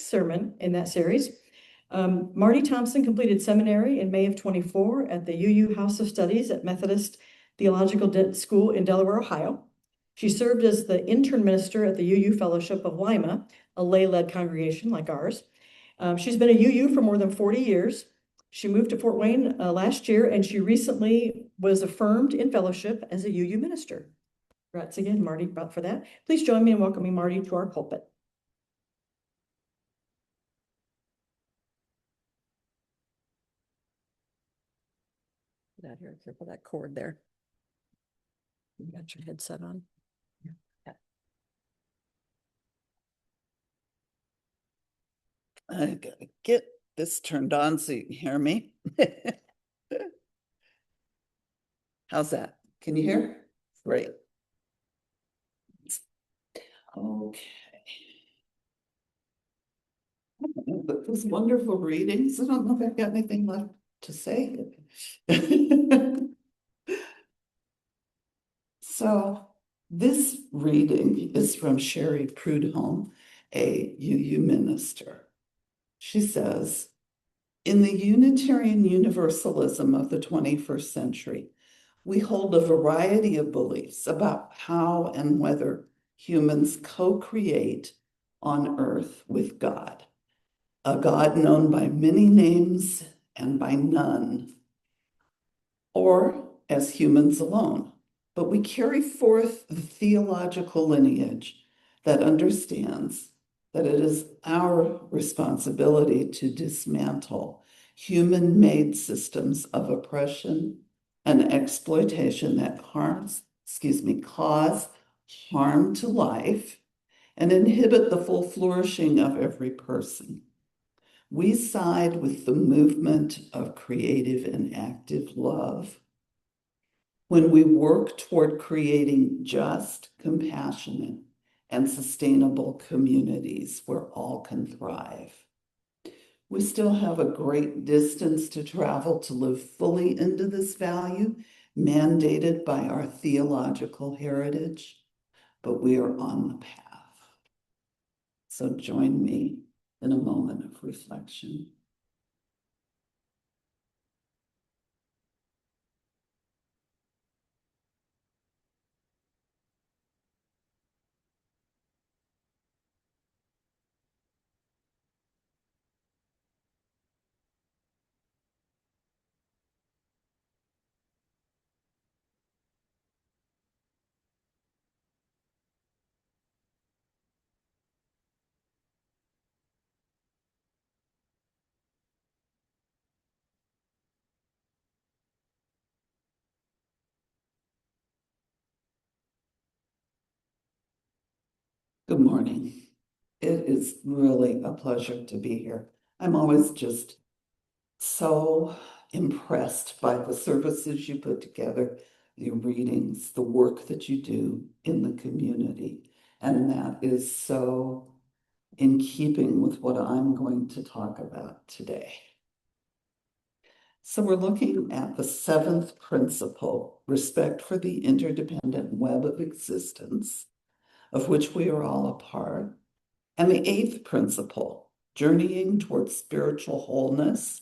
sermon in that series. Marty Thompson completed seminary in May of 24 at the UU House of Studies at Methodist Theological School in Delaware, Ohio. She served as the intern minister at the UU Fellowship of Lima, a lay-led congregation like ours. She's been a UU for more than 40 years. She moved to Fort Wayne last year, and she recently was affirmed in fellowship as a UU minister. Congrats again, Marty, for that. Please join me in welcoming Marty to our pulpit. Put that here, careful that cord there. You got your headset on? Yeah. I gotta get this turned on so you can hear me. How's that? Can you hear? Great. Okay. But those wonderful readings. I don't know if I've got anything left to say. So this reading is from Sherry Prudhomme, a UU minister. She says, in the Unitarian Universalism of the 21st century, we hold a variety of beliefs about how and whether humans co-create on earth with God, a God known by many names and by none, or as humans alone. But we carry forth the theological lineage that understands that it is our responsibility to dismantle human-made systems of oppression and exploitation that cause harm to life and inhibit the full flourishing of every person. We side with the movement of creative and active love when we work toward creating just, compassionate, and sustainable communities where all can thrive. We still have a great distance to travel to live fully into this value mandated by our theological heritage, but we are on the path. So join me in a moment of reflection. Good morning. It is really a pleasure to be here. I'm always just so impressed by the services you put together, your readings, the work that you do in the community. And that is so in keeping with what I'm going to talk about today. So we're looking at the seventh principle, respect for the interdependent web of existence, of which we are all a part, and the eighth principle, journeying towards spiritual wholeness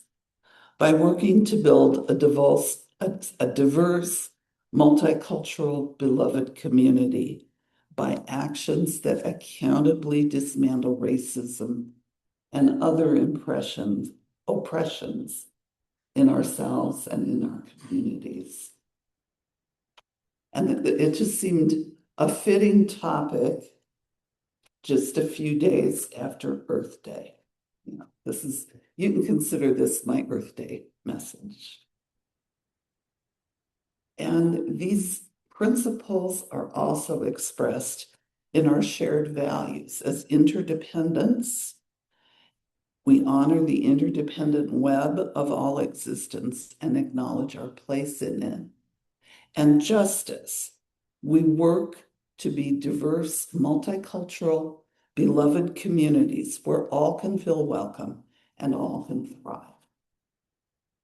by working to build a diverse, multicultural, beloved community by actions that accountably dismantle racism and other oppressions in ourselves and in our communities. And it just seemed a fitting topic just a few days after Earth Day. You can consider this my Earth Day message. And these principles are also expressed in our shared values as interdependence. We honor the interdependent web of all existence and acknowledge our place in it. And justice. We work to be diverse, multicultural, beloved communities where all can feel welcome and all can thrive.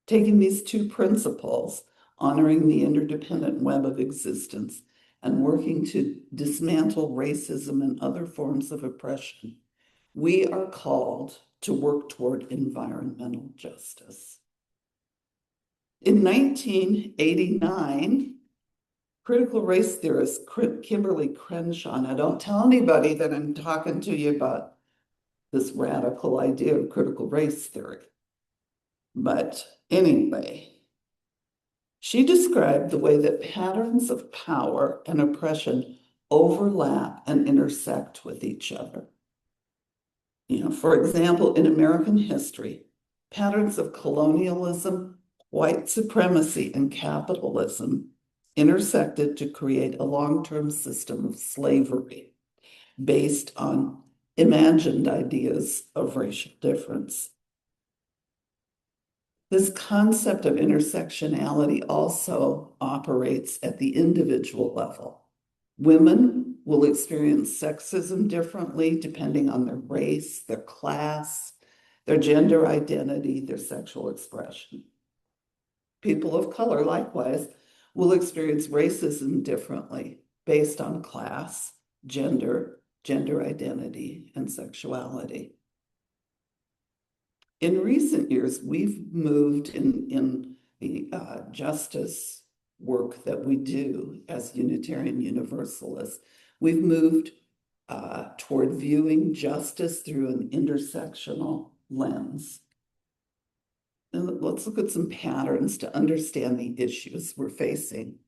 Taking these two principles, honoring the interdependent web of existence and working to dismantle racism and other forms of oppression, we are called to work toward environmental justice. In 1989, critical race theorist Kimberly Crenshaw, now don't tell anybody that I'm talking to you about this radical idea of critical race theory. But anyway, she described the way that patterns of power and oppression overlap and intersect with each other. For example, in American history, patterns of colonialism, white supremacy, and capitalism intersected to create a long-term system of slavery based on imagined ideas of racial difference. This concept of intersectionality also operates at the individual level. Women will experience sexism differently depending on their race, their class, their gender identity, their sexual expression. People of color, likewise, will experience racism differently based on class, gender identity, and sexuality. In recent years, we've moved in the justice work that we do as Unitarian Universalists. We've moved toward viewing justice through an intersectional lens. And let's look at some patterns to understand the issues we're facing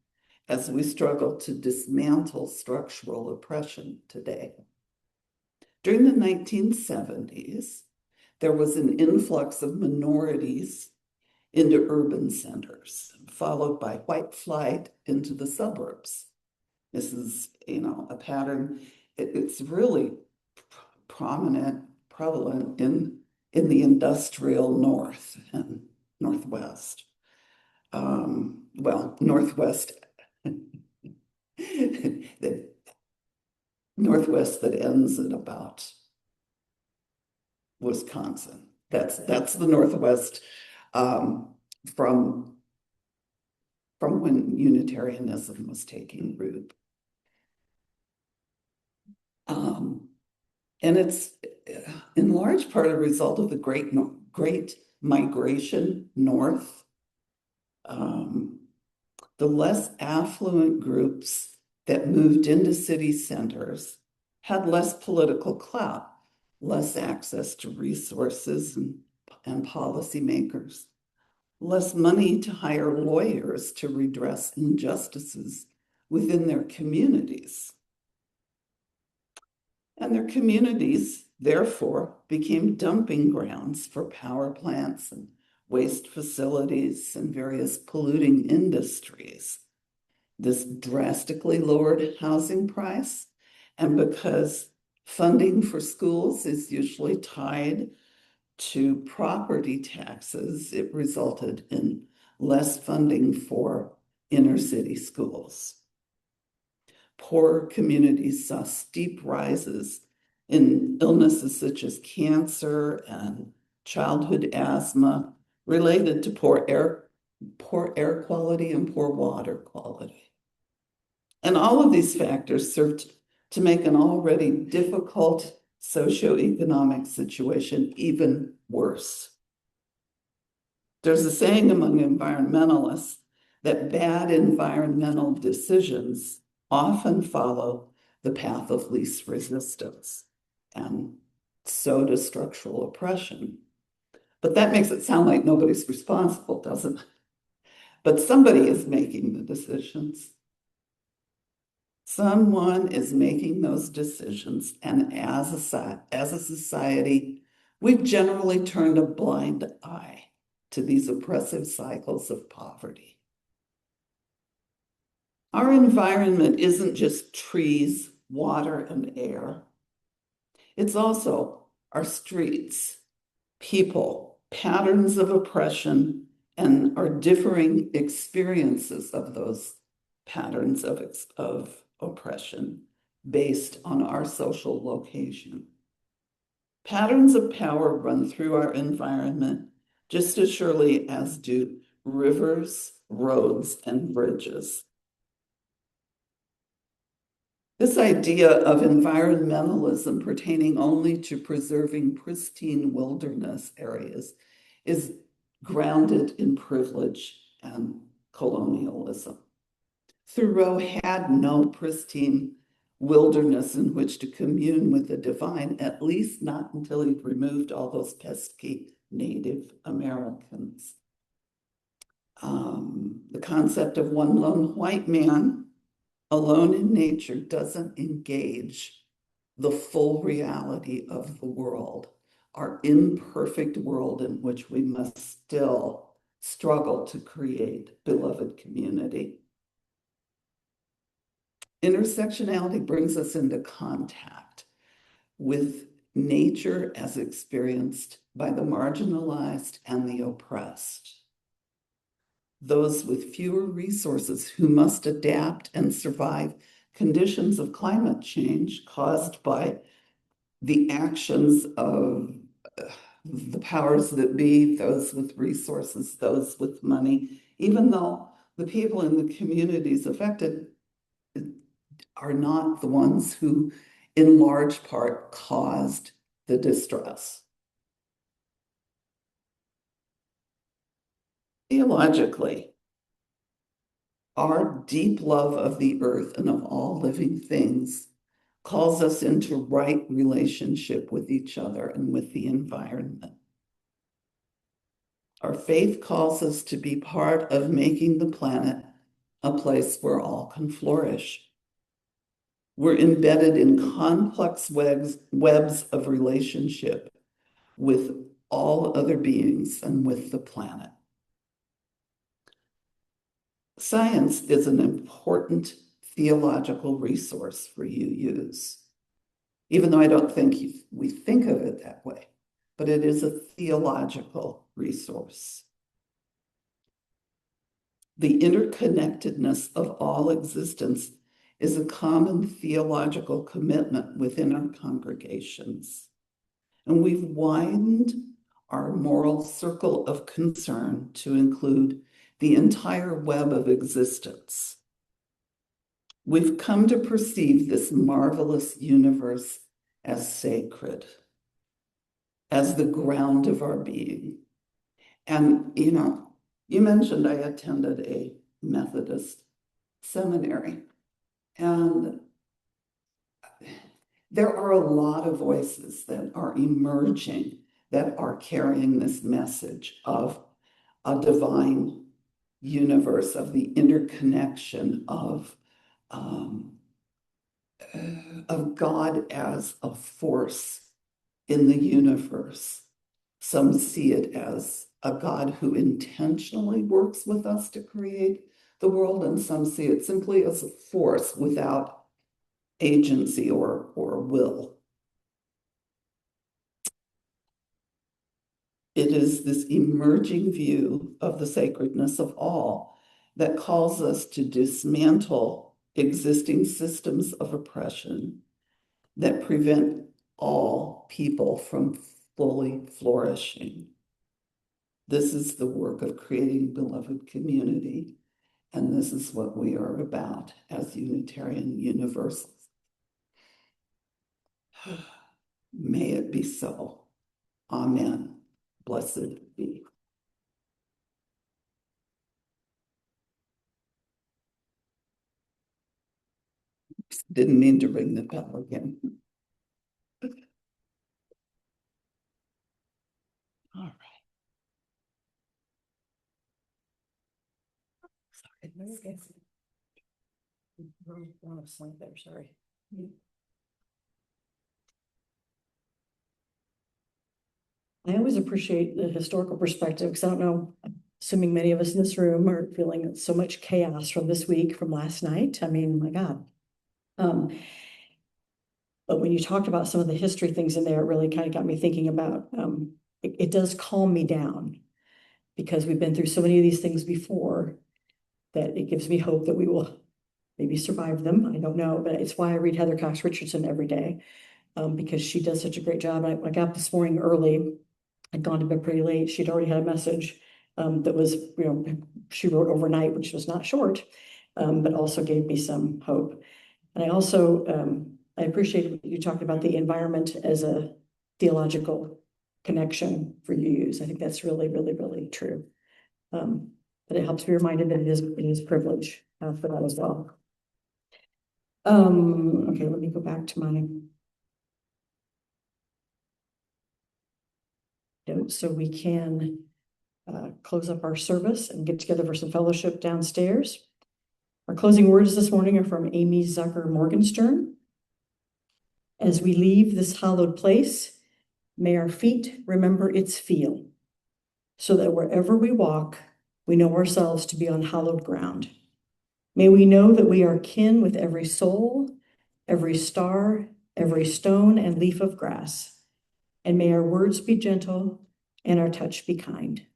as we struggle to dismantle structural oppression today. During the 1970s, there was an influx of minorities into urban centers, followed by white flight into the suburbs. This is, a pattern. It's really prevalent in the industrial north and northwest. Northwest, the northwest that ends at about Wisconsin. That's the Northwest from when Unitarianism was taking root. And it's in large part a result of the great migration north. The less affluent groups that moved into city centers had less political clout, less access to resources and policymakers, less money to hire lawyers to redress injustices within their communities. And their communities, therefore, became dumping grounds for power plants and waste facilities and various polluting industries. This drastically lowered housing price, and because funding for schools is usually tied to property taxes, it resulted in less funding for inner city schools. Poor communities saw steep rises in illnesses such as cancer and childhood asthma related to poor air quality and poor water quality. And all of these factors served to make an already difficult socioeconomic situation even worse. There's a saying among environmentalists that bad environmental decisions often follow the path of least resistance, and so does structural oppression. But that makes it sound like nobody's responsible, doesn't it? But somebody is making the decisions. Someone is making those decisions, and as a society, we've generally turned a blind eye to these oppressive cycles of poverty. Our environment isn't just trees, water, and air. It's also our streets, people, patterns of oppression, and our differing experiences of those patterns of oppression based on our social location. Patterns of power run through our environment just as surely as do rivers, roads, and bridges. This idea of environmentalism pertaining only to preserving pristine wilderness areas is grounded in privilege and colonialism. Thoreau had no pristine wilderness in which to commune with the divine, at least not until he'd removed all those pesky Native Americans. The concept of one lone white man alone in nature doesn't engage the full reality of the world, our imperfect world in which we must still struggle to create beloved community. Intersectionality brings us into contact with nature as experienced by the marginalized and the oppressed. Those with fewer resources who must adapt and survive conditions of climate change caused by the actions of the powers that be, those with resources, those with money, even though the people in the communities affected are not the ones who, in large part, caused the distress. Theologically, our deep love of the earth and of all living things calls us into right relationship with each other and with the environment. Our faith calls us to be part of making the planet a place where all can flourish. We're embedded in complex webs of relationship with all other beings and with the planet. Science is an important theological resource for UUs, even though I don't think we think of it that way, but it is a theological resource. The interconnectedness of all existence is a common theological commitment within our congregations. And we've widened our moral circle of concern to include the entire web of existence. We've come to perceive this marvelous universe as sacred, as the ground of our being. And, you mentioned I attended a Methodist seminary, and there are a lot of voices that are emerging that are carrying this message of a divine universe, of the interconnection of God as a force in the universe. Some see it as a God who intentionally works with us to create the world, and some see it simply as a force without agency or will. It is this emerging view of the sacredness of all that calls us to dismantle existing systems of oppression that prevent all people from fully flourishing. This is the work of creating beloved community, and this is what we are about as Unitarian Universalists. May it be so. Amen. Blessed be. Didn't mean to ring the bell again. All right. Sorry. Sorry. I always appreciate the historical perspective because I don't know, assuming many of us in this room are feeling so much chaos from this week, from last night. I mean, my God. But when you talked about some of the history things in there, it really kind of got me thinking about, it does calm me down because we've been through so many of these things before that it gives me hope that we will maybe survive them. I don't know, but it's why I read Heather Cox Richardson every day, because she does such a great job. I got up this morning early. I'd gone to bed pretty late. She'd already had a message that was, she wrote overnight, which was not short, but also gave me some hope. And I also, I appreciate what you talked about the environment as a theological connection for UUs. I think that's really, really, really true. But it helps be reminded that it is privilege for that as well. Okay, let me go back to my notes so we can close up our service and get together for some fellowship downstairs. Our closing words this morning are from Amy Zucker Morgenstern. As we leave this hallowed place, may our feet remember its feel, so that wherever we walk, we know ourselves to be on hallowed ground. May we know that we are kin with every soul, every star, every stone and leaf of grass. And may our words be gentle and our touch be kind.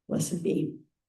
Blessed be.